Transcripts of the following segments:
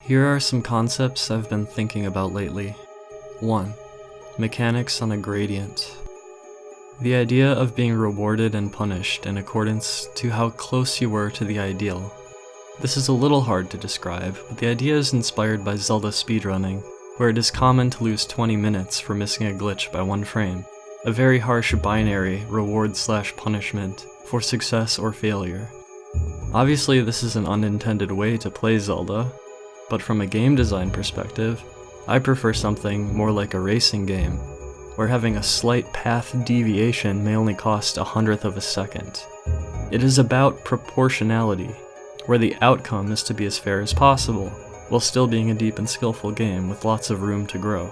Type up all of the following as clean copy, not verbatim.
Here are some concepts I've been thinking about lately. 1. Mechanics on a gradient. The idea of being rewarded and punished in accordance to how close you were to the ideal. This is a little hard to describe, but the idea is inspired by Zelda speedrunning, where it is common to lose 20 minutes for missing a glitch by 1 frame, a very harsh binary reward/punishment for success or failure. Obviously this is an unintended way to play Zelda, but from a game design perspective, I prefer something more like a racing game, where having a slight path deviation may only cost 1/100th of a second. It is about proportionality, where the outcome is to be as fair as possible, while still being a deep and skillful game with lots of room to grow.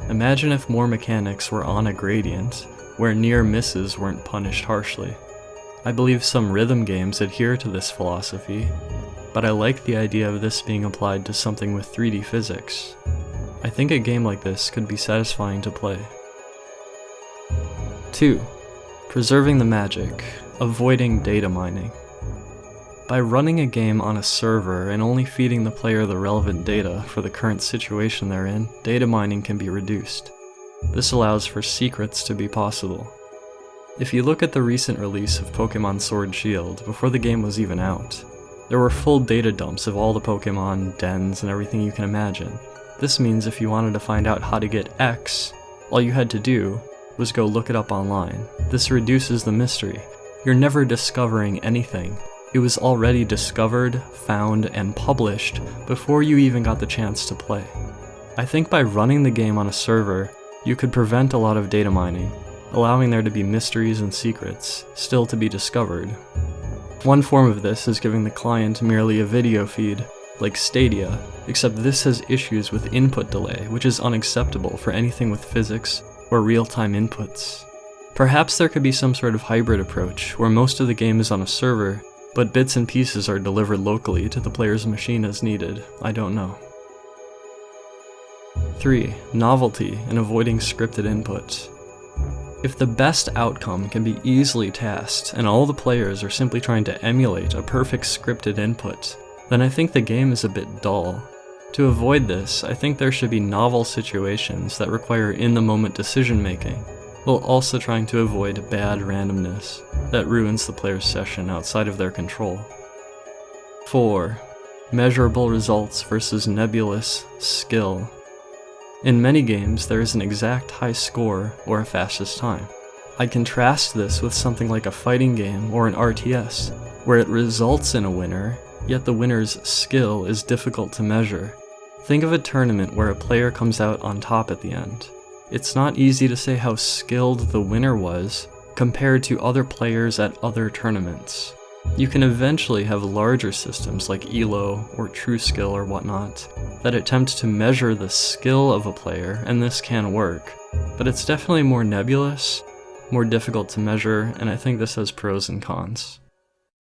Imagine if more mechanics were on a gradient, where near misses weren't punished harshly. I believe some rhythm games adhere to this philosophy, but I like the idea of this being applied to something with 3D physics. I think a game like this could be satisfying to play. 2. Preserving the magic, avoiding data mining. By running a game on a server and only feeding the player the relevant data for the current situation they're in, data mining can be reduced. This allows for secrets to be possible. If you look at the recent release of Pokemon Sword Shield, before the game was even out, there were full data dumps of all the Pokemon, dens, and everything you can imagine. This means if you wanted to find out how to get X, all you had to do was go look it up online. This reduces the mystery. You're never discovering anything. It was already discovered, found, and published before you even got the chance to play. I think by running the game on a server, you could prevent a lot of data mining, allowing there to be mysteries and secrets still to be discovered. One form of this is giving the client merely a video feed, like Stadia, except this has issues with input delay, which is unacceptable for anything with physics or real-time inputs. Perhaps there could be some sort of hybrid approach, where most of the game is on a server, but bits and pieces are delivered locally to the player's machine as needed. I don't know. 3. Novelty and avoiding scripted input. If the best outcome can be easily tasked, and all the players are simply trying to emulate a perfect scripted input, then I think the game is a bit dull. To avoid this, I think there should be novel situations that require in-the-moment decision-making, while also trying to avoid bad randomness that ruins the player's session outside of their control. 4. Measurable results versus nebulous skill. In many games, there is an exact high score or a fastest time. I contrast this with something like a fighting game or an RTS, where it results in a winner, yet the winner's skill is difficult to measure. Think of a tournament where a player comes out on top at the end. It's not easy to say how skilled the winner was compared to other players at other tournaments. You can eventually have larger systems like ELO or TrueSkill or whatnot that attempt to measure the skill of a player, and this can work, but it's definitely more nebulous, more difficult to measure, and I think this has pros and cons.